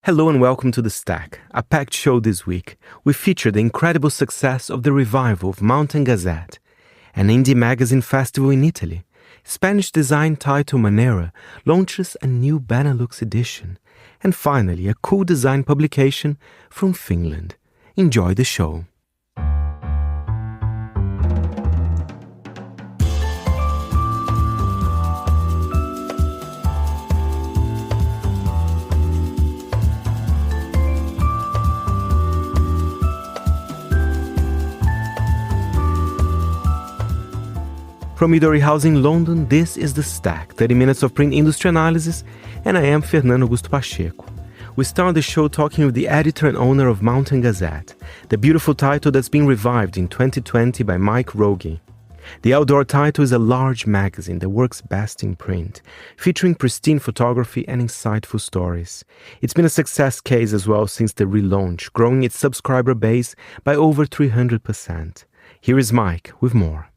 Hello and welcome to The Stack, a packed show this week. We feature the incredible success of the revival of Mountain Gazette, an indie magazine festival in Italy. Spanish design title Manera launches a new Benelux edition. And finally, a cool design publication from Finland. Enjoy the show. From Midori House in London, this is The Stack, 30 minutes of print industry analysis, and I am Fernando Augusto Pacheco. We start the show talking with the editor and owner of Mountain Gazette, the beautiful title that's been revived in 2020 by Mike Rogie. The outdoor title is a large magazine that works best in print, featuring pristine photography and insightful stories. It's been a success case as well since the relaunch, growing its subscriber base by over 300%. Here is Mike with more.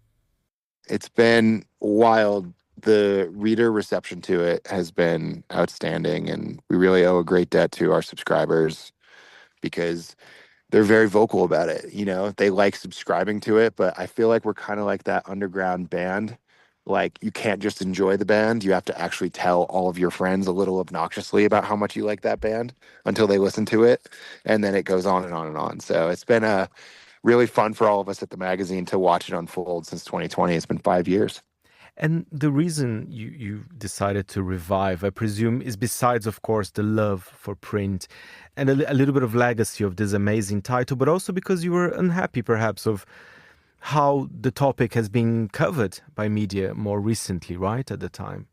It's been wild. The reader reception to it has been outstanding, and we really owe a great debt to our subscribers because they're very vocal about it. You know, they like subscribing to it, but I feel like we're kind of like that underground band. Like, you can't just enjoy the band. You have to actually tell all of your friends a little obnoxiously about how much you like that band until they listen to it. And then it goes on and on and on. So it's been really fun for all of us at the magazine to watch it unfold since 2020. It's been 5 years. And the reason you decided to revive, I presume, is besides, of course, the love for print and a little bit of legacy of this amazing title, but also because you were unhappy, perhaps, of how the topic has been covered by media more recently, right, at the time?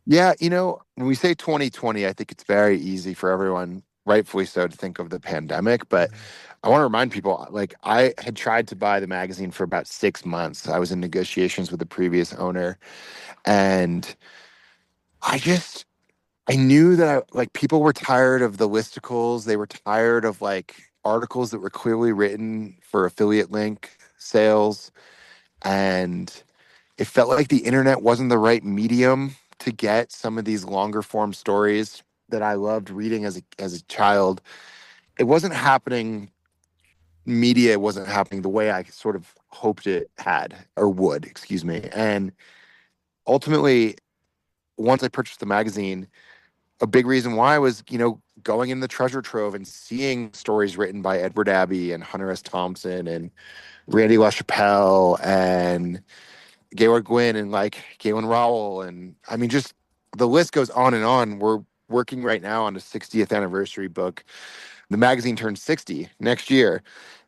Yeah, you know, when we say 2020, I think it's very easy for everyone, rightfully so, to think of the pandemic. But I want to remind people, like, I had tried to buy the magazine for about 6 months. I was in negotiations with the previous owner, and I knew that people were tired of the listicles. They were tired of articles that were clearly written for affiliate link sales. And it felt like the internet wasn't the right medium to get some of these longer form stories that I loved reading as a child. It wasn't happening. Media wasn't happening the way I sort of hoped it had or would, excuse me. And ultimately, once I purchased the magazine, a big reason why was, going in the treasure trove and seeing stories written by Edward Abbey and Hunter S. Thompson and Randy LaChapelle and Georg Gwynn and Galen Rowell. And I mean, just the list goes on and on. We're working right now on a 60th anniversary book. The magazine turns 60 next year.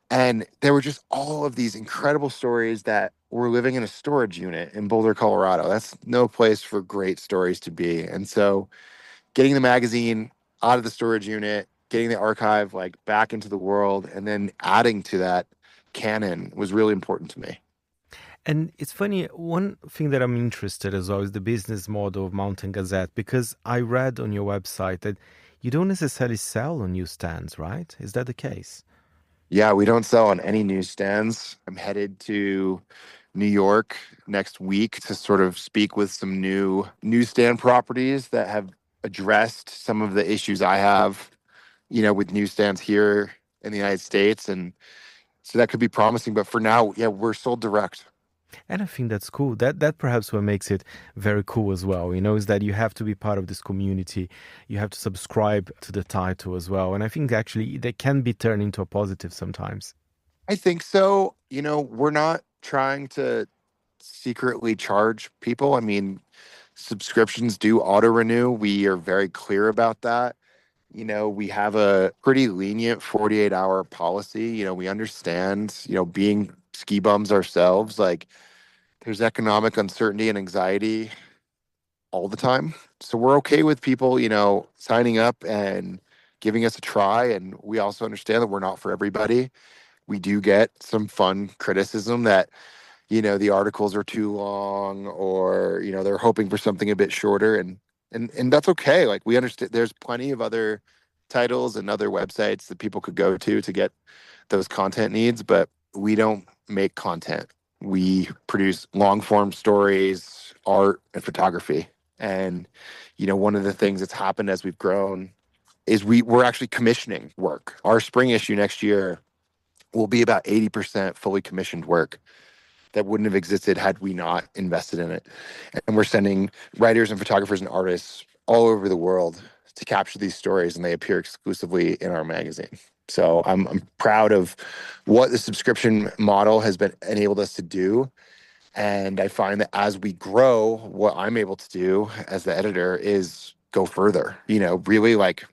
And there were just all of these incredible stories that were living in a storage unit in Boulder, Colorado. That's no place for great stories to be. And so getting the magazine out of the storage unit, getting the archive back into the world, and then adding to that canon was really important to me. And it's funny, one thing that I'm interested as well is the business model of Mountain Gazette, because I read on your website that you don't necessarily sell on newsstands, right? Is that the case? Yeah, we don't sell on any newsstands. I'm headed to New York next week to sort of speak with some new newsstand properties that have addressed some of the issues I have, with newsstands here in the United States. And so that could be promising. But for now, yeah, we're sold direct. And I think that's cool. That perhaps what makes it very cool as well, is that you have to be part of this community. You have to subscribe to the title as well. And I think actually they can be turned into a positive sometimes. I think so. We're not trying to secretly charge people. I mean, subscriptions do auto-renew. We are very clear about that. We have a pretty lenient 48-hour policy. We understand, being ski bums ourselves, there's economic uncertainty and anxiety all the time. So we're okay with people, signing up and giving us a try. And we also understand that we're not for everybody. We do get some fun criticism that, the articles are too long or, they're hoping for something a bit shorter. And that's okay. We understand there's plenty of other titles and other websites that people could go to get those content needs, but we don't make content. We produce long form stories, art, and photography. And, one of the things that's happened as we've grown is we're actually commissioning work. Our spring issue next year will be about 80% fully commissioned work that wouldn't have existed had we not invested in it. And we're sending writers and photographers and artists all over the world to capture these stories, and they appear exclusively in our magazine. So I'm proud of what the subscription model has been enabled us to do. And I find that as we grow, what I'm able to do as the editor is go further, really like,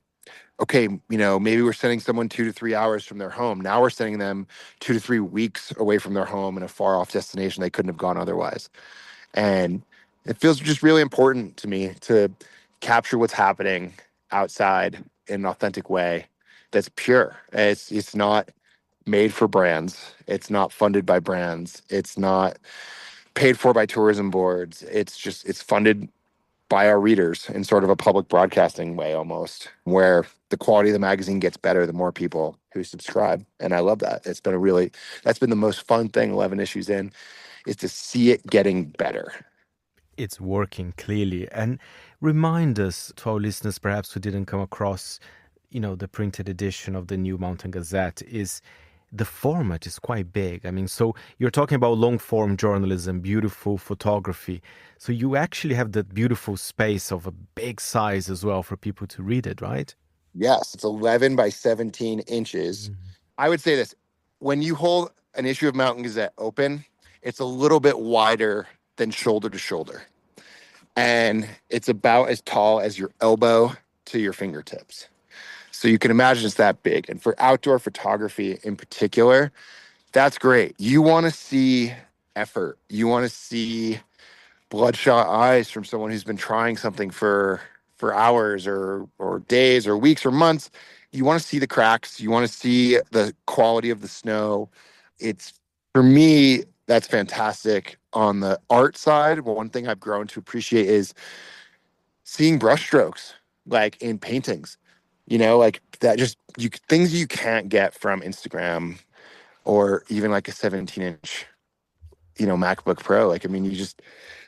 okay, maybe we're sending someone 2 to 3 hours from their home. Now we're sending them 2 to 3 weeks away from their home in a far off destination they couldn't have gone otherwise. And it feels just really important to me to capture what's happening outside in an authentic way that's pure. It's not made for brands. It's not funded by brands. It's not paid for by tourism boards. It's funded by our readers in sort of a public broadcasting way almost, where the quality of the magazine gets better the more people who subscribe. And I love that. That's been the most fun thing 11 issues in, is to see it getting better. It's working clearly. And remind us to our listeners, perhaps who didn't come across, the printed edition of the new Mountain Gazette, is the format is quite big. I mean, so you're talking about long form journalism, beautiful photography. So you actually have that beautiful space of a big size as well for people to read it, right? Yes, it's 11 by 17 inches. I would say this, when you hold an issue of Mountain Gazette open, it's a little bit wider than shoulder to shoulder. And it's about as tall as your elbow to your fingertips. So you can imagine it's that big. And for outdoor photography in particular, that's great. You want to see effort. You want to see bloodshot eyes from someone who's been trying something for hours or days or weeks or months. You want to see the cracks. You want to see the quality of the snow. For me, that's fantastic. On the art side, one thing I've grown to appreciate is seeing brushstrokes, like in paintings, like that, just things you can't get from Instagram or even like a 17-inch, MacBook Pro. Like, I mean,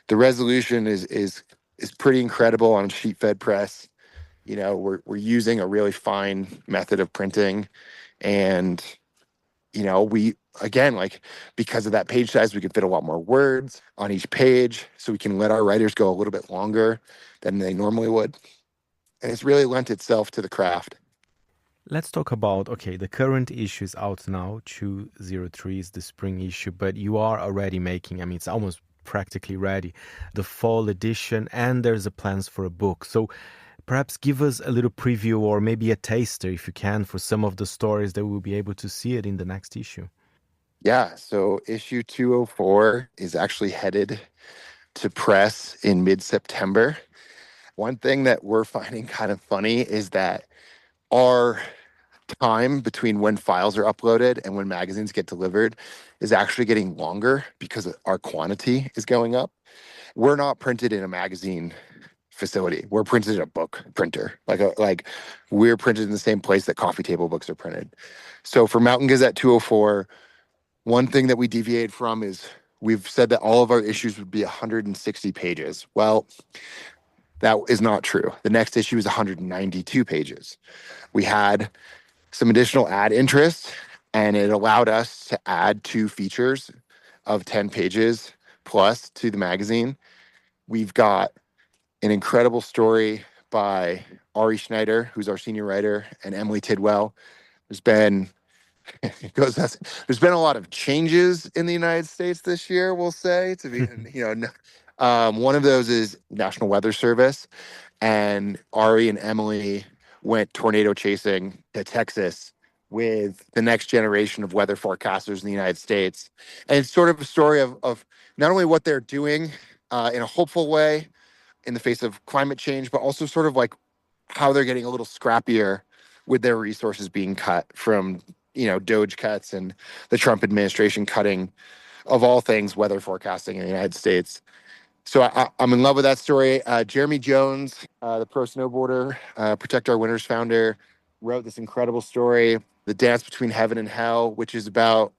the resolution is pretty incredible on sheet fed press. We're using a really fine method of printing, and we, again, like, because of that page size, we can fit a lot more words on each page, so we can let our writers go a little bit longer than they normally would. And it's really lent itself to the craft. Let's talk about, the current issue is out now. 203 is the spring issue, but you are already making, it's almost practically ready, the fall edition, and there's a plans for a book. So perhaps give us a little preview or maybe a taster, if you can, for some of the stories that we'll be able to see it in the next issue. Yeah, so issue 204 is actually headed to press in mid-September. One thing that we're finding kind of funny is that our time between when files are uploaded and when magazines get delivered is actually getting longer because our quantity is going up. We're not printed in a magazine facility. We're printed in a book printer. Like we're printed in the same place that coffee table books are printed. So for Mountain Gazette 204, one thing that we deviate from is we've said that all of our issues would be 160 pages. Well, that is not true. The next issue is 192 pages. We had some additional ad interest, and it allowed us to add 2 features of 10 pages plus to the magazine. We've got an incredible story by Ari Schneider, who's our senior writer, and Emily Tidwell. There's been a lot of changes in the United States this year, we'll say, to be, one of those is National Weather Service, and Ari and Emily went tornado chasing to Texas with the next generation of weather forecasters in the United States. And it's sort of a story of not only what they're doing in a hopeful way in the face of climate change, but also sort of like how they're getting a little scrappier with their resources being cut from, Doge cuts and the Trump administration cutting, of all things, weather forecasting in the United States. So I'm in love with that story. Jeremy Jones, the pro snowboarder, Protect Our Winters founder, wrote this incredible story, The Dance Between Heaven and Hell, which is about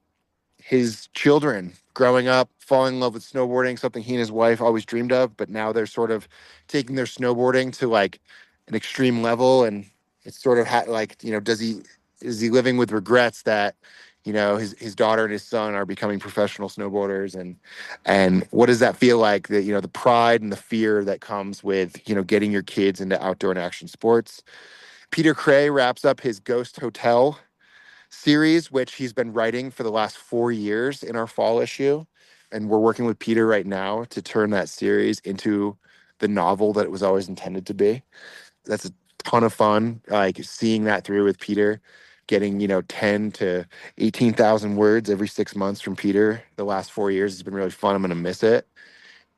his children growing up, falling in love with snowboarding, something he and his wife always dreamed of, but now they're sort of taking their snowboarding to like an extreme level. And It's sort of like, is he living with regrets that, his daughter and his son are becoming professional snowboarders, and what does that feel like, that, the pride and the fear that comes with, getting your kids into outdoor and action sports. Peter Cray wraps up his Ghost Hotel series, which he's been writing for the last 4 years, in our fall issue. And we're working with Peter right now to turn that series into the novel that it was always intended to be. That's a ton of fun, like seeing that through with Peter, getting, 10 to 18,000 words every 6 months from Peter the last 4 years has been really fun. I'm going to miss it.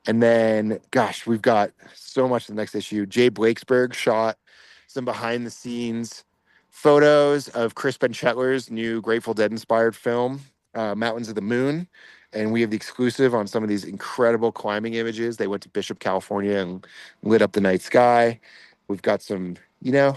And then, gosh, we've got so much in the next issue. Jay Blakesberg shot some behind the scenes photos of Chris Benchetler's new Grateful Dead inspired film, Mountains of the Moon. And we have the exclusive on some of these incredible climbing images. They went to Bishop, California and lit up the night sky. We've got some, a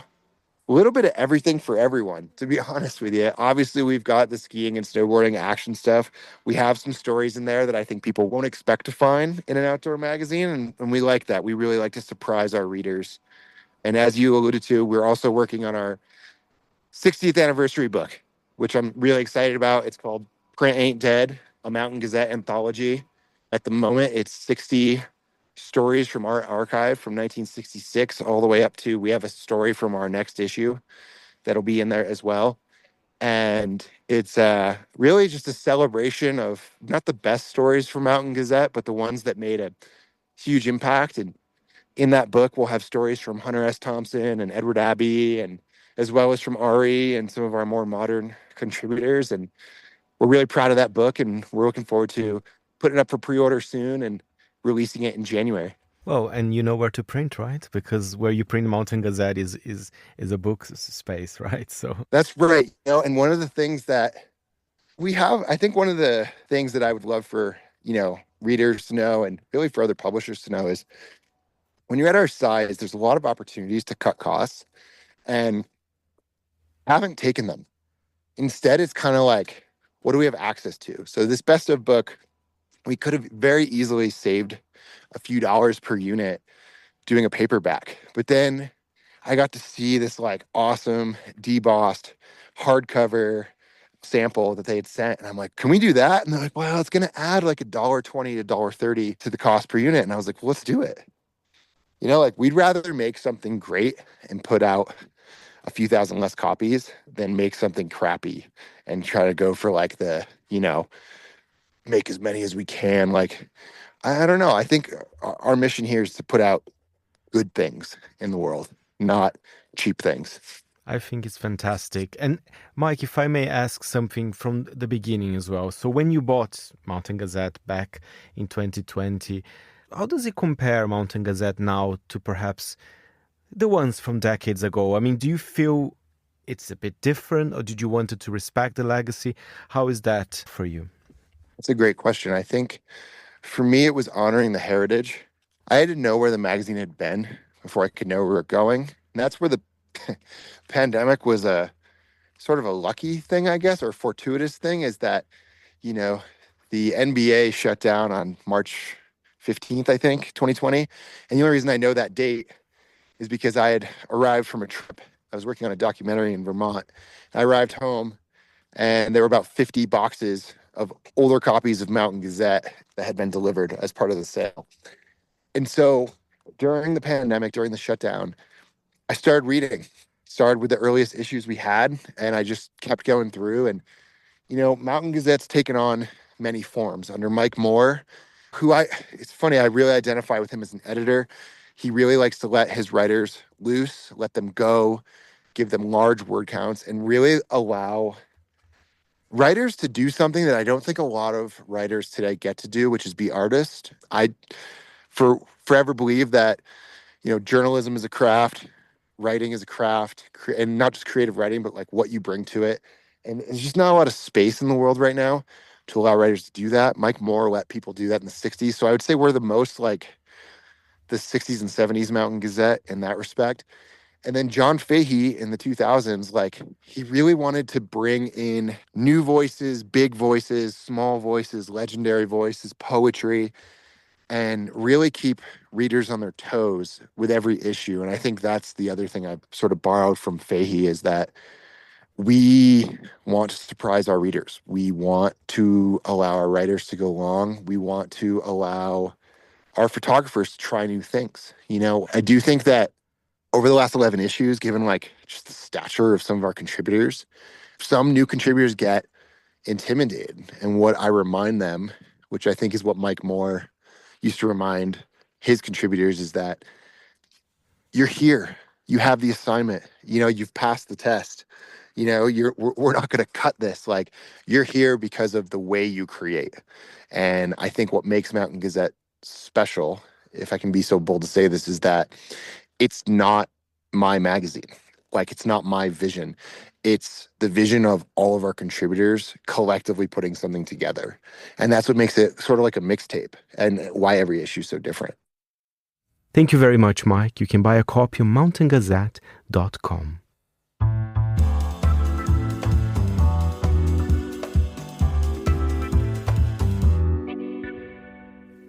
little bit of everything for everyone, to be honest with you. Obviously, we've got the skiing and snowboarding action stuff. We have some stories in there that I think people won't expect to find in an outdoor magazine, and we like that. We really like to surprise our readers. And as you alluded to, we're also working on our 60th anniversary book, which I'm really excited about. It's called Print Ain't Dead, a Mountain Gazette anthology. At the moment, it's 60 stories from our archive from 1966 all the way up to, we have a story from our next issue that'll be in there as well. And it's really just a celebration of not the best stories from Mountain Gazette, but the ones that made a huge impact. And in that book, we'll have stories from Hunter S. Thompson and Edward Abbey, and as well as from Ari and some of our more modern contributors. And we're really proud of that book, and we're looking forward to putting it up for pre-order soon and releasing it in January. Well, and you know where to print, right? Because where you print Mountain Gazette is a book space, right? So that's right. And one of the things that we have, I think one of the things that I would love for, readers to know, and really for other publishers to know, is when you're at our size, there's a lot of opportunities to cut costs, and haven't taken them. Instead, it's kind of like, what do we have access to? So this best of book, we could have very easily saved a few dollars per unit doing a paperback. But then I got to see this like awesome debossed hardcover sample that they had sent. And I'm like, can we do that? And they're like, well, it's going to add like $1.20 to $1.30 to the cost per unit. And I was like, well, let's do it. We'd rather make something great and put out a few thousand less copies than make something crappy and try to go for like the, make as many as we can. Like, I don't know. I think our mission here is to put out good things in the world, not cheap things. I think it's fantastic. And Mike, if I may ask something from the beginning as well. So when you bought Mountain Gazette back in 2020, how does it compare, Mountain Gazette, now to perhaps the ones from decades ago? I mean, do you feel it's a bit different, or did you want to respect the legacy? How is that for you? That's a great question. I think for me, it was honoring the heritage. I had to know where the magazine had been before I could know where we were going. And that's where the pandemic was a sort of a lucky thing, I guess, or fortuitous thing, is that, the NBA shut down on March 15th, I think, 2020. And the only reason I know that date is because I had arrived from a trip. I was working on a documentary in Vermont. I arrived home, and there were about 50 boxes of older copies of Mountain Gazette that had been delivered as part of the sale. And so during the pandemic, during the shutdown, I started reading. Started with the earliest issues we had, and I just kept going through. And, Mountain Gazette's taken on many forms under Mike Moore, it's funny, I really identify with him as an editor. He really likes to let his writers loose, let them go, give them large word counts, and really allow writers to do something that I don't think a lot of writers today get to do, which is be artists. I forever believe that, journalism is a craft, writing is a craft, and not just creative writing, but like what you bring to it. And there's just not a lot of space in the world right now to allow writers to do that. Mike Moore let people do that in the 60s. So I would say we're the most like the 60s and 70s Mountain Gazette in that respect. And then John Fahey in the 2000s, like, he really wanted to bring in new voices, big voices, small voices, legendary voices, poetry. and really keep readers on their toes with every issue. And I think that's the other thing I've sort of borrowed from Fahey, is that we want to surprise our readers. We want to allow our writers to go long. We want to allow our photographers to try new things. You know, I do think that over the last 11 issues, given like just the stature of some of our contributors, some new contributors get intimidated. And what I remind them, which I think is what Mike Moore used to remind his contributors, is that you're here. You have the assignment. You know, you've passed the test. You know, we're not going to cut this. Like, you're here because of the way you create. And I think what makes Mountain Gazette special, if I can be so bold to say this, is that it's not my magazine. Like, it's not my vision. It's the vision of all of our contributors collectively putting something together. And that's what makes it sort of like a mixtape, and why every issue is so different. Thank you very much, Mike. You can buy a copy on mountaingazette.com.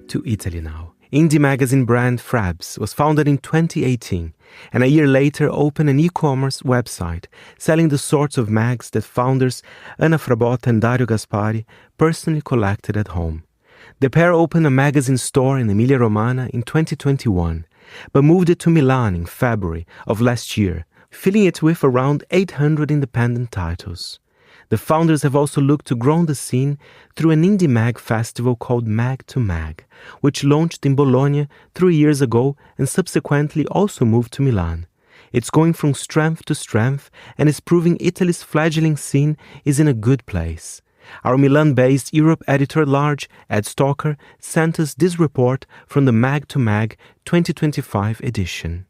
To Italy now. Indie magazine brand Frabs was founded in 2018, and a year later opened an e-commerce website selling the sorts of mags that founders Anna Frabotta and Dario Gaspari personally collected at home. The pair opened a magazine store in Emilia-Romagna in 2021, but moved it to Milan in February of last year, filling it with around 800 independent titles. The founders have also looked to grow the scene through an indie mag festival called Mag to Mag, which launched in Bologna 3 years ago and subsequently also moved to Milan. It's going from strength to strength and is proving Italy's fledgling scene is in a good place. Our Milan-based Europe editor-at-large, Ed Stalker, sent us this report from the Mag to Mag 2025 edition.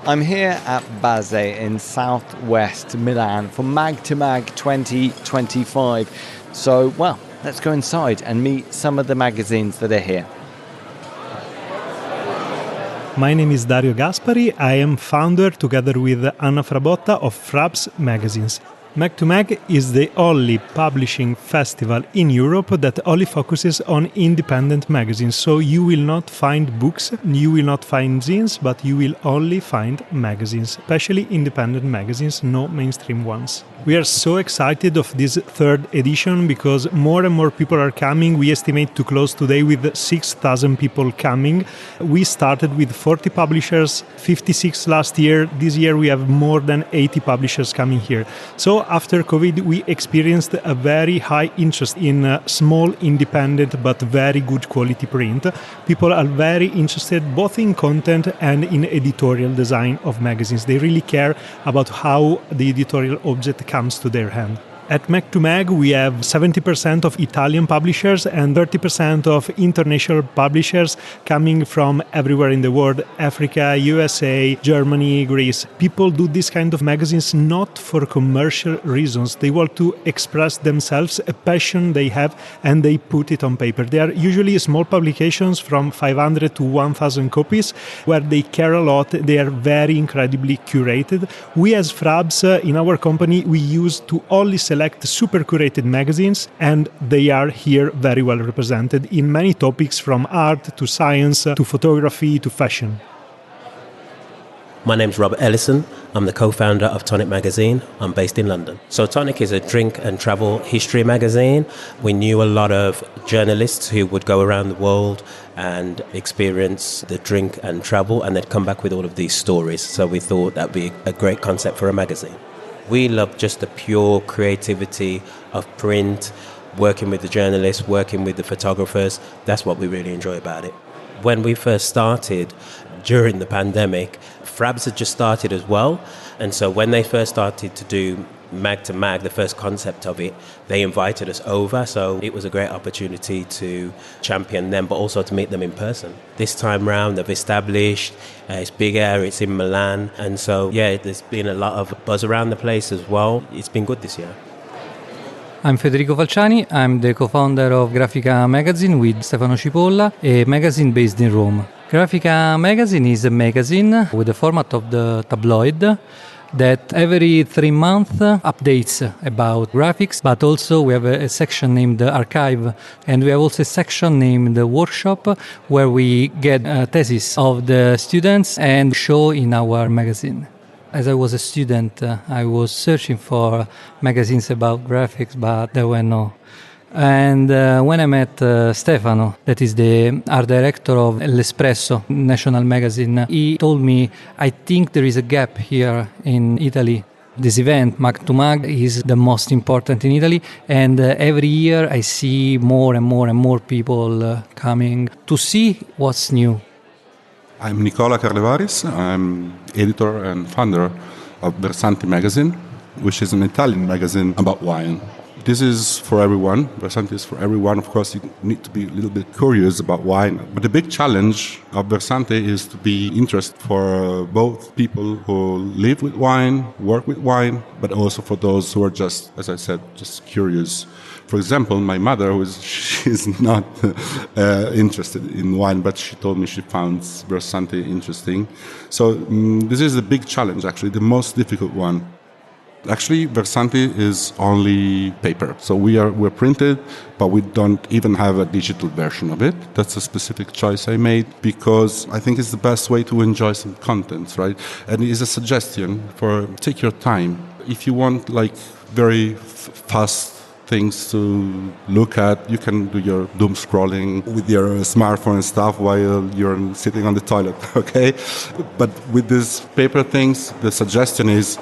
I'm here at Base in southwest Milan for Mag to Mag 2025. So, well, let's go inside and meet some of the magazines that are here. My name is Dario Gaspari. I am founder, together with Anna Frabotta, of Frabs Magazines. Mag to Mag is the only publishing festival in Europe that only focuses on independent magazines. So you will not find books, you will not find zines, but you will only find magazines, especially independent magazines, no mainstream ones. We are so excited of this third edition because more and more people are coming. We estimate to close today with 6,000 people coming. We started with 40 publishers, 56 last year. This year we have more than 80 publishers coming here. So after COVID, we experienced a very high interest in small, independent, but very good quality print. People are very interested both in content and in editorial design of magazines. They really care about how the editorial object comes to their hand. At Mag to Mag, we have 70% of Italian publishers and 30% of international publishers coming from everywhere in the world: Africa, USA, Germany, Greece. People do this kind of magazines not for commercial reasons. They want to express themselves, a passion they have, and they put it on paper. They are usually small publications from 500 to 1,000 copies where they care a lot. They are very incredibly curated. We as Frabs, in our company, we use to only select super curated magazines, and they are here very well represented in many topics from art to science to photography to fashion. My name's Robert Ellison. I'm the co-founder of Tonic Magazine. I'm based in London. So Tonic is a drink and travel history magazine. We knew a lot of journalists who would go around the world and experience the drink and travel, and they'd come back with all of these stories. So we thought that'd be a great concept for a magazine. We love just the pure creativity of print, working with the journalists, working with the photographers. That's what we really enjoy about it. When we first started, during the pandemic, Frabs had just started as well. And so when they first started to do Mag to Mag, the first concept of it, they invited us over. So it was a great opportunity to champion them, but also to meet them in person. This time round, they've established, it's bigger, it's in Milan. And so, yeah, there's been a lot of buzz around the place as well. It's been good this year. I'm Federico Falciani. I'm the co-founder of Grafica Magazine with Stefano Cipolla, a magazine based in Rome. Grafica Magazine is a magazine with the format of the tabloid. that every 3 months updates about graphics, but also we have a section named Archive, and we have also a section named Workshop, where we get thesis of the students and show in our magazine. As I was a student, I was searching for magazines about graphics, but there were no. And when I met Stefano, that is the art director of L'Espresso national magazine, he told me, I think there is a gap here in Italy. This event, Mag to Mag, is the most important in Italy, and every year I see more and more and more people coming to see what's new. I'm Nicola Carlevaris. I'm editor and founder of Versanti magazine, which is an Italian magazine about wine. This is for everyone. Versanti is for everyone. Of course, you need to be a little bit curious about wine. But the big challenge of Versanti is to be interested for both people who live with wine, work with wine, but also for those who are just, as I said, just curious. For example, my mother, she's not interested in wine, but she told me she found Versanti interesting. So this is a big challenge, actually, the most difficult one. Actually, Versanti is only paper. So we're printed, but we don't even have a digital version of it. That's a specific choice I made because I think it's the best way to enjoy some contents, right? And it's a suggestion for take your time. If you want like very fast things to look at, you can do your doom scrolling with your smartphone and stuff while you're sitting on the toilet, okay? But with these paper things, the suggestion is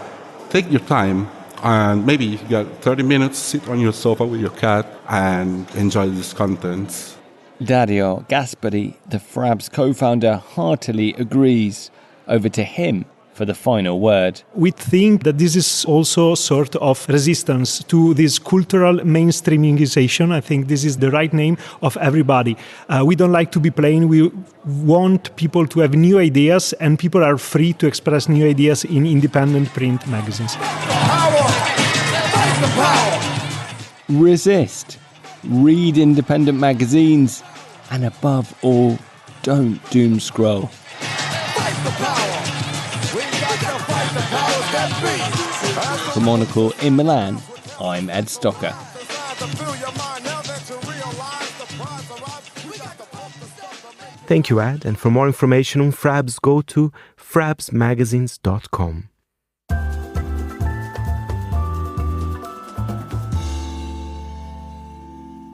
take your time and maybe you got 30 minutes, sit on your sofa with your cat and enjoy these contents. Dario Gaspari, the Frabs co-founder, heartily agrees. Over to him for the final word. We think that this is also sort of resistance to this cultural mainstreamingization. I think this is the right name of everybody. We don't like to be plain. We want people to have new ideas, and people are free to express new ideas in independent print magazines. Resist. Read independent magazines. And above all, don't doom scroll. For Monocle in Milan, I'm Ed Stocker. Thank you, Ed. And for more information on Frabs, go to frabsmagazines.com.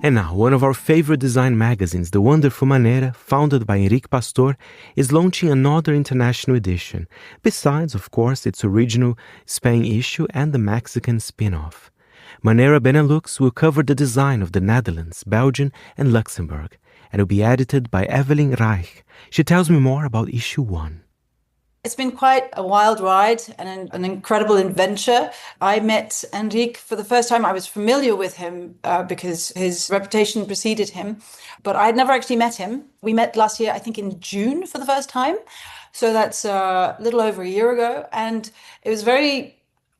And now, one of our favorite design magazines, the wonderful Manera, founded by Enrique Pastor, is launching another international edition, besides, of course, its original Spain issue and the Mexican spin-off. Manera Benelux will cover the design of the Netherlands, Belgium, and Luxembourg, and will be edited by Evelyn Reich. She tells me more about issue 1. It's been quite a wild ride and an incredible adventure. I met Enrique for the first time. I was familiar with him because his reputation preceded him, but I had never actually met him. We met last year, I think in June for the first time. So that's a little over a year ago. And it was very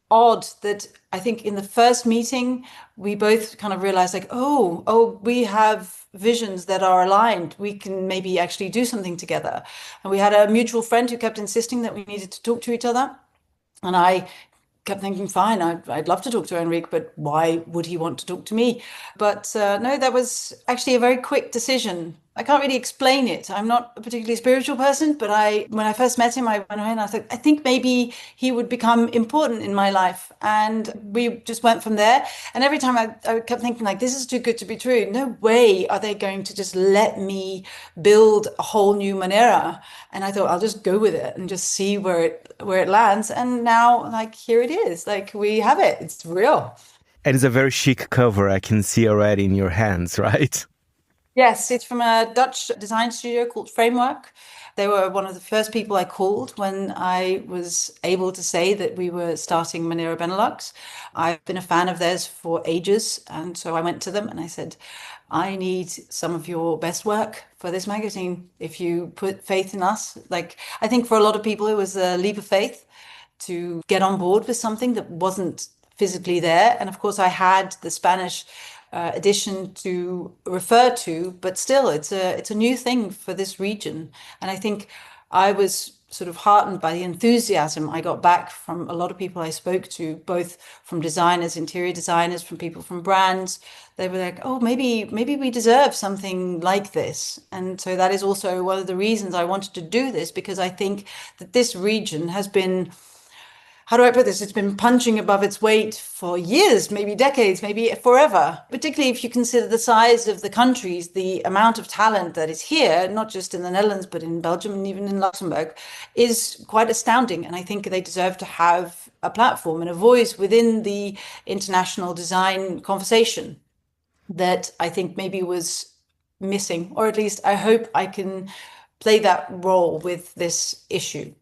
odd that I think in the first meeting, we both kind of realized like, oh, we have visions that are aligned. We can maybe actually do something together. And we had a mutual friend who kept insisting that we needed to talk to each other. And I kept thinking, fine, I'd love to talk to Enrique, but why would he want to talk to me? But no, that was actually a very quick decision. I can't really explain it. I'm not a particularly spiritual person, but when I first met him, I went away and I thought, I think maybe he would become important in my life. And we just went from there. And every time I kept thinking like, this is too good to be true. No way are they going to just let me build a whole new Manera. And I thought, I'll just go with it and just see where it lands. And now, like, here it is. Like, we have it. It's real. And it's a very chic cover I can see already in your hands, right? Yes, it's from a Dutch design studio called Framework. They were one of the first people I called when I was able to say that we were starting Manera Benelux. I've been a fan of theirs for ages. And so I went to them and I said, I need some of your best work for this magazine. If you put faith in us, like I think for a lot of people, it was a leap of faith to get on board with something that wasn't physically there. And of course, I had the Spanish edition to refer to, but still it's a new thing for this region. And I think I was sort of heartened by the enthusiasm I got back from a lot of people I spoke to, both from designers, interior designers, from people from brands. They were like, oh, maybe we deserve something like this. And so that is also one of the reasons I wanted to do this, because I think that this region has been, how do I put this? It's been punching above its weight for years, maybe decades, maybe forever, particularly if you consider the size of the countries, the amount of talent that is here, not just in the Netherlands, but in Belgium and even in Luxembourg, is quite astounding. And I think they deserve to have a platform and a voice within the international design conversation that I think maybe was missing, or at least I hope I can play that role with this issue.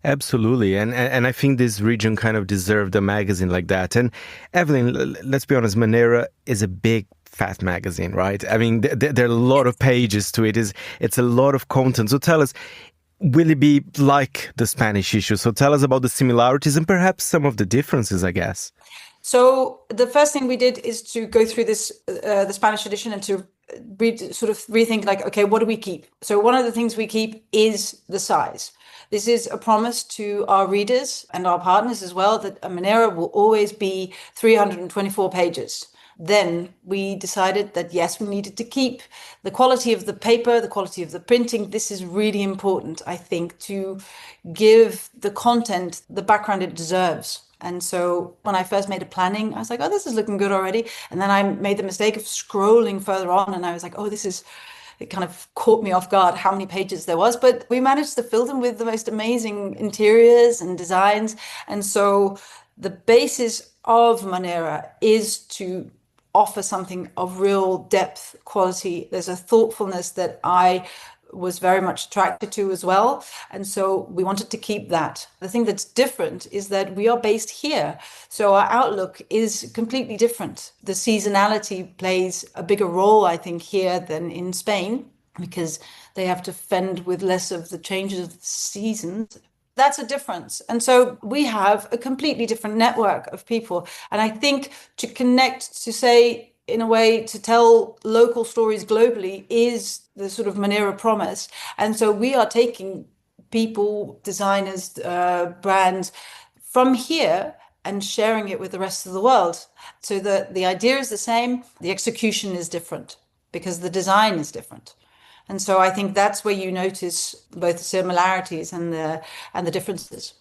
Absolutely. And I think this region kind of deserved a magazine like that. And Evelyn, let's be honest, Manera is a big, fat magazine, right? I mean, there are a lot of pages to it. It's a lot of content. So tell us, will it be like the Spanish issue? So tell us about the similarities and perhaps some of the differences, I guess. So the first thing we did is to go through this, the Spanish edition, and to rethink, like, okay, what do we keep? So one of the things we keep is the size. This is a promise to our readers and our partners as well, that a Manera will always be 324 pages. Then we decided that, yes, we needed to keep the quality of the paper, the quality of the printing. This is really important, I think, to give the content the background it deserves. And so when I first made a planning, I was like, oh, this is looking good already. And then I made the mistake of scrolling further on, and I was like, oh, it kind of caught me off guard how many pages there was. But we managed to fill them with the most amazing interiors and designs. And so the basis of Manera is to offer something of real depth, quality. There's a thoughtfulness that I was very much attracted to as well. And so we wanted to keep that. The thing that's different is that we are based here. So our outlook is completely different. The seasonality plays a bigger role, I think, here than in Spain, because they have to fend with less of the changes of the seasons. That's a difference. And so we have a completely different network of people. And I think to connect, to say, in a way, to tell local stories globally is the sort of Manera promise. And so we are taking people, designers, brands from here and sharing it with the rest of the world. So the idea is the same, the execution is different because the design is different. And so I think that's where you notice both the similarities and the differences.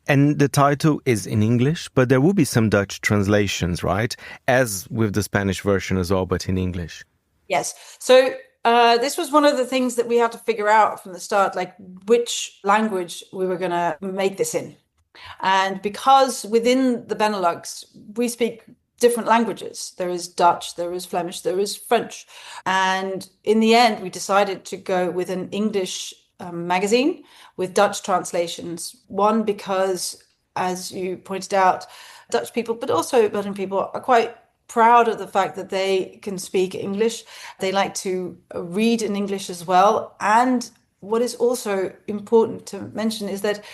And the title is in English, but there will be some Dutch translations, right? As with the Spanish version as well, but in English. Yes. So this was one of the things that we had to figure out from the start, like which language we were going to make this in. And because within the Benelux, we speak different languages. There is Dutch, there is Flemish, there is French. And in the end, we decided to go with an English magazine with Dutch translations. One, because, as you pointed out, Dutch people, but also Belgian people, are quite proud of the fact that they can speak English. They like to read in English as well. And what is also important to mention is that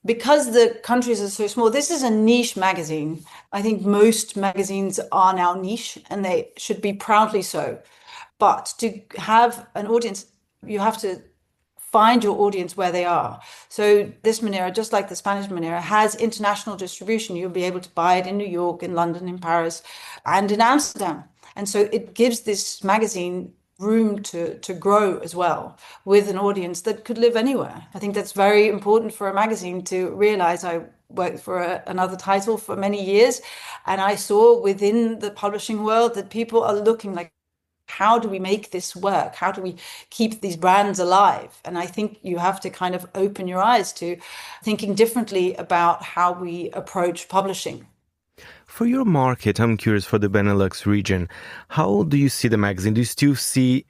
because the countries are so small, this is a niche magazine. I think most magazines are now niche, and they should be proudly so. But to have an audience, you have to find your audience where they are. So this Manera, just like the Spanish Manera, has international distribution. You'll be able to buy it in New York, in London, in Paris, and in Amsterdam. And so it gives this magazine room to grow as well with an audience that could live anywhere. I think that's very important for a magazine to realize. I worked for another title for many years, and I saw within the publishing world that people are looking like, how do we make this work? How do we keep these brands alive? And I think you have to kind of open your eyes to thinking differently about how we approach publishing. For your market, I'm curious, for the Benelux region, how do you see the magazine? Do you still see,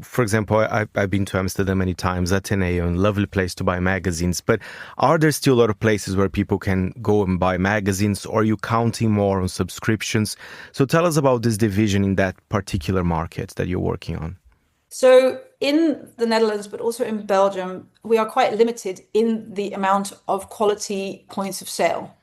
for example, I've been to Amsterdam many times, Ateneo, a lovely place to buy magazines, but are there still a lot of places where people can go and buy magazines, or are you counting more on subscriptions? So tell us about this division in that particular market that you're working on. So in the Netherlands, but also in Belgium, we are quite limited in the amount of quality points of sale.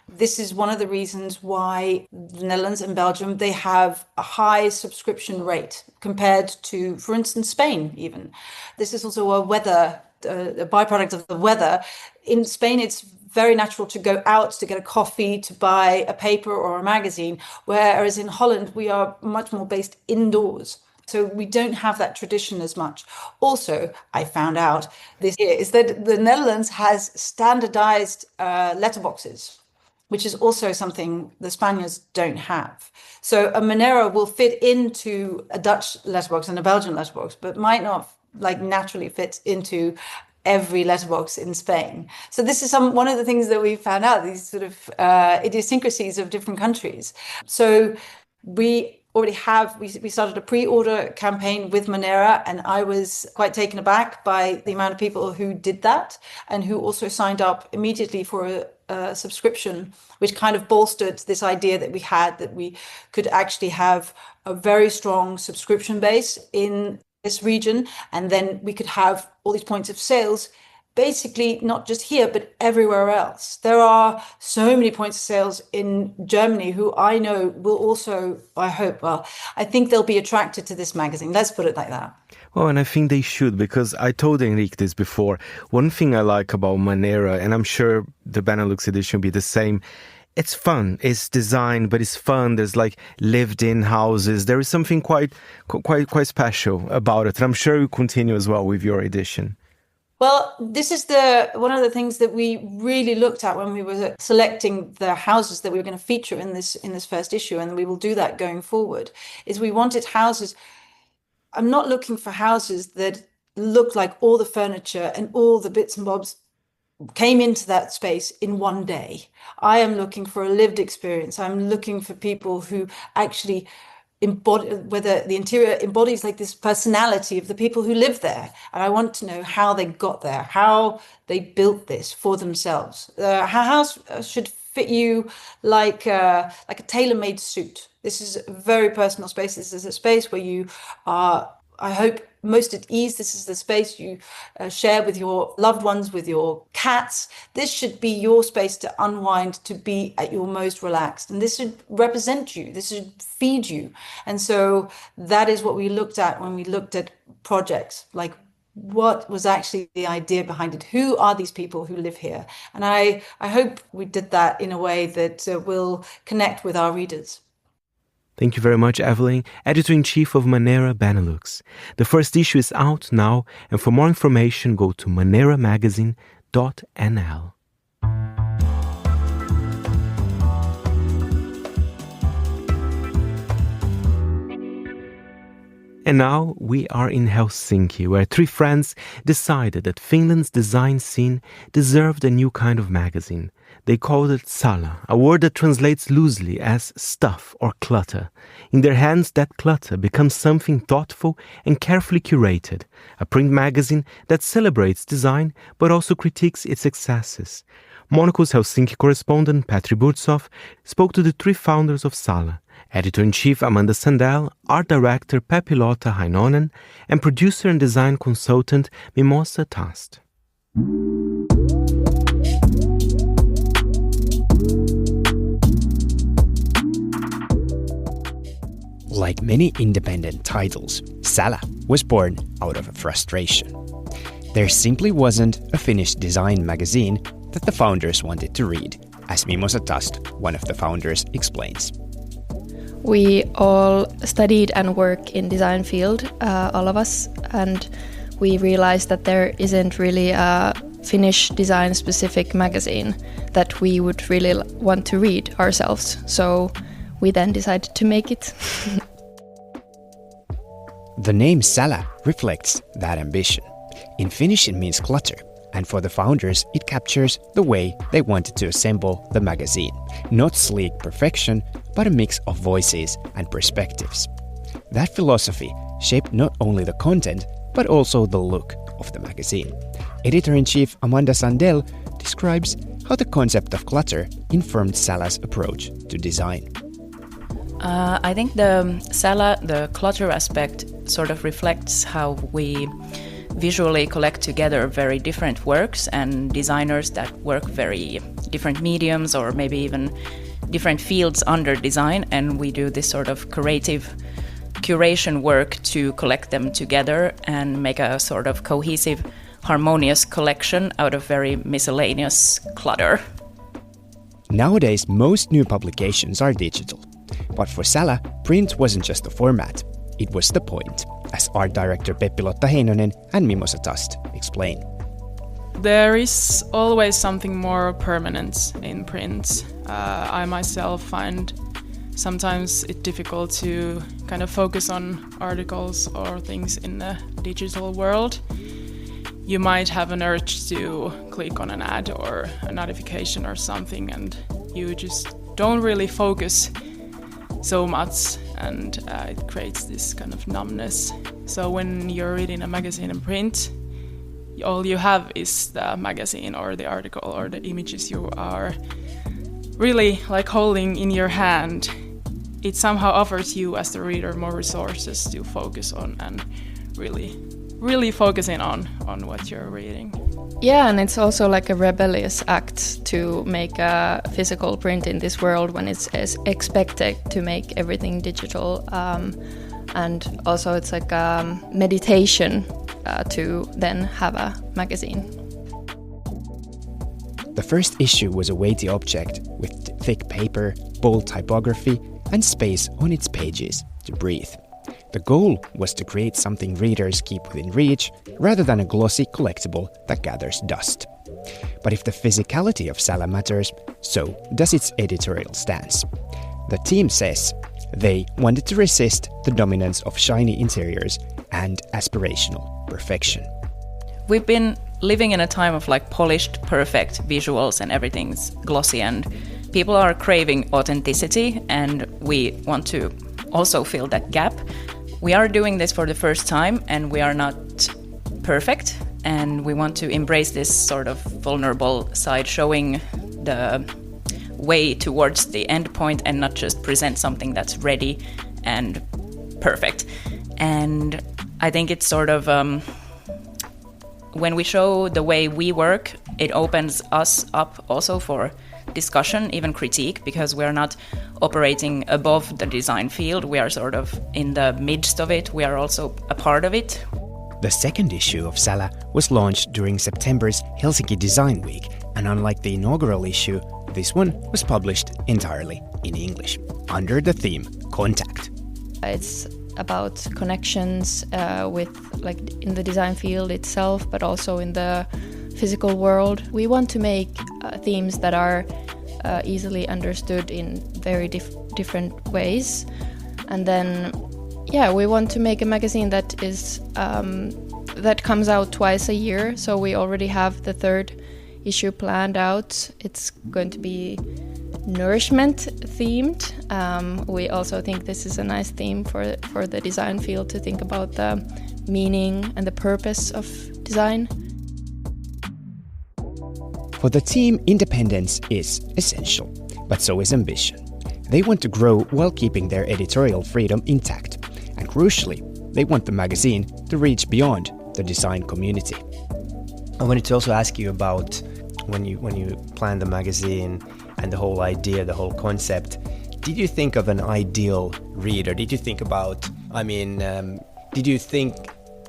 This is one of the reasons why the Netherlands and Belgium, they have a high subscription rate compared to, for instance, Spain even. This is also a weather a byproduct of the weather. In Spain, it's very natural to go out to get a coffee, to buy a paper or a magazine, whereas in Holland, we are much more based indoors. So we don't have that tradition as much. Also, I found out this year is that the Netherlands has standardized letterboxes, which is also something the Spaniards don't have. So a Manera will fit into a Dutch letterbox and a Belgian letterbox, but might not naturally fit into every letterbox in Spain. So this is one of the things that we found out, these sort of idiosyncrasies of different countries. So we already we started a pre-order campaign with Manera, and I was quite taken aback by the amount of people who did that and who also signed up immediately for a subscription, which kind of bolstered this idea that we had, that we could actually have a very strong subscription base in this region, and then we could have all these points of sales basically not just here, but everywhere else. There are so many points of sales in Germany who I know will also, I think they'll be attracted to this magazine. Let's put it like that. Oh, and I think they should, because I told Enrique this before. One thing I like about Manera, and I'm sure the Benelux edition will be the same, it's fun. It's design, but it's fun. There's lived-in houses. There is something quite special about it. And I'm sure you continue as well with your edition. Well, this is one of the things that we really looked at when we were selecting the houses that we were going to feature in this first issue, and we will do that going forward, is we wanted houses. I'm not looking for houses that look like all the furniture and all the bits and bobs came into that space in one day. I am looking for a lived experience. I'm looking for people who actually whether the interior embodies this personality of the people who live there. And I want to know how they got there, how they built this for themselves. Our house should fit you like a tailor-made suit. This is a very personal space. This is a space where you are, I hope, most at ease. This is the space you share with your loved ones, with your cats. This should be your space to unwind, to be at your most relaxed. And this should represent you. This should feed you. And so that is what we looked at when we looked at projects. What was actually the idea behind it? Who are these people who live here? And I hope we did that in a way that will connect with our readers. Thank you very much, Evelyn, Editor-in-Chief of Manera Benelux. The first issue is out now, and for more information, go to maneramagazine.nl. And now we are in Helsinki, where three friends decided that Finland's design scene deserved a new kind of magazine. They called it Sälä, a word that translates loosely as stuff or clutter. In their hands, that clutter becomes something thoughtful and carefully curated, a print magazine that celebrates design but also critiques its excesses. Monocle's Helsinki correspondent Petri Burtsov spoke to the three founders of Sälä, Editor-in-Chief Amanda Sandell, Art Director Peppi-Lotta Heinonen, and Producer and Design Consultant Mimosa Tast. Like many independent titles, Sälä was born out of a frustration. There simply wasn't a Finnish design magazine that the founders wanted to read, as Mimosa Tast, one of the founders, explains. We all studied and work in design field, all of us, and we realized that there isn't really a Finnish design-specific magazine that we would really want to read ourselves. So we then decided to make it. The name Sälä reflects that ambition. In Finnish it means clutter, and for the founders it captures the way they wanted to assemble the magazine. Not sleek perfection, but a mix of voices and perspectives. That philosophy shaped not only the content, but also the look of the magazine. Editor-in-Chief Amanda Sandell describes how the concept of clutter informed Sälä's approach to design. I think the Sälä, the clutter aspect, sort of reflects how we visually collect together very different works and designers that work very different mediums or maybe even different fields under design, and we do this sort of creative curation work to collect them together and make a sort of cohesive harmonious collection out of very miscellaneous clutter. Nowadays, most new publications are digital. But for Sälä, print wasn't just the format, it was the point, as art director Peppi-Lotta Heinonen and Mimosa Tust explain. There is always something more permanent in print. I myself find sometimes it difficult to kind of focus on articles or things in the digital world. You might have an urge to click on an ad or a notification or something, and you just don't really focus so much, and it creates this kind of numbness. So when you're reading a magazine in print, all you have is the magazine or the article or the images you are really like holding in your hand. It somehow offers you as the reader more resources to focus on and really focusing on what you're reading. Yeah, and it's also like a rebellious act to make a physical print in this world when it's expected to make everything digital. And also it's like a meditation to then have a magazine. The first issue was a weighty object with thick paper, bold typography, and space on its pages to breathe. The goal was to create something readers keep within reach, rather than a glossy collectible that gathers dust. But if the physicality of Sälä matters, so does its editorial stance. The team says they wanted to resist the dominance of shiny interiors and aspirational perfection. We've been living in a time of like polished, perfect visuals and everything's glossy, and people are craving authenticity, and we want to also fill that gap. We are doing this for the first time, and we are not perfect, and we want to embrace this sort of vulnerable side, showing the way towards the end point and not just present something that's ready and perfect. And I think it's sort of when we show the way we work, it opens us up also for discussion, even critique, because we're not operating above the design field. We are sort of in the midst of it. We are also a part of it. The second issue of Sälä was launched during September's Helsinki Design Week, and unlike the inaugural issue, this one was published entirely in English, under the theme Contact. It's about connections with, like, in the design field itself, but also in the physical world. We want to make themes that are easily understood in very different ways, and then we want to make a magazine that is that comes out twice a year. So we already have the third issue planned out. It's going to be nourishment themed. We also think this is a nice theme for the design field to think about the meaning and the purpose of design. For the team, independence is essential, but so is ambition. They want to grow while keeping their editorial freedom intact, and crucially, they want the magazine to reach beyond the design community. I wanted to also ask you about when you planned the magazine and the whole idea, the whole concept. Did you think of an ideal reader? Did you think about, did you think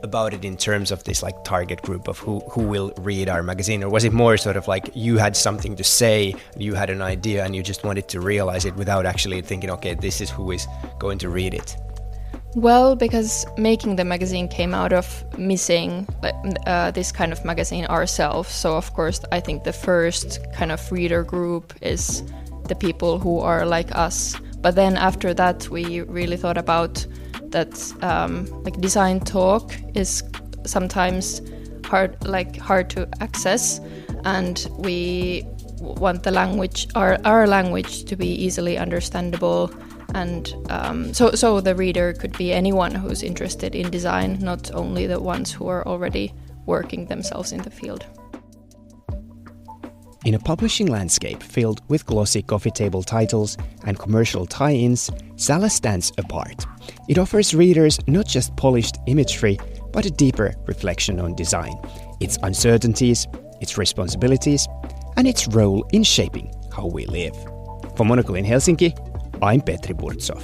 about it in terms of this like target group of who will read our magazine, or was it more sort of like you had something to say, you had an idea and you just wanted to realize it without actually thinking, okay, this is who is going to read it? Well, because making the magazine came out of missing this kind of magazine ourselves. So of course I think the first kind of reader group is the people who are like us. But then after that we really thought about that like design talk is sometimes hard to access, and we want the language, our language, to be easily understandable, and so the reader could be anyone who's interested in design, not only the ones who are already working themselves in the field. In a publishing landscape filled with glossy coffee table titles and commercial tie-ins, Sälä stands apart. It offers readers not just polished imagery, but a deeper reflection on design, its uncertainties, its responsibilities, and its role in shaping how we live. For Monocle in Helsinki, I'm Petri Burtsov.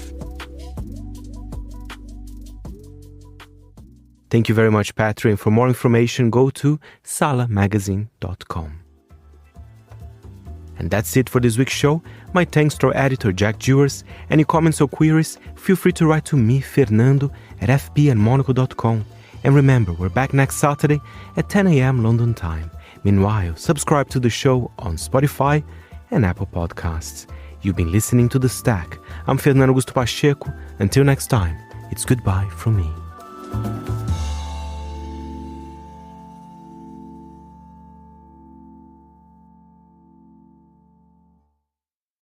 Thank you very much, Patri, and for more information, go to salamagazine.com. And that's it for this week's show. My thanks to our editor, Jack Jewers. Any comments or queries, feel free to write to me, Fernando, at fp@monocle.com. And remember, we're back next Saturday at 10 a.m. London time. Meanwhile, subscribe to the show on Spotify and Apple Podcasts. You've been listening to The Stack. I'm Fernando Augusto Pacheco. Until next time, it's goodbye from me.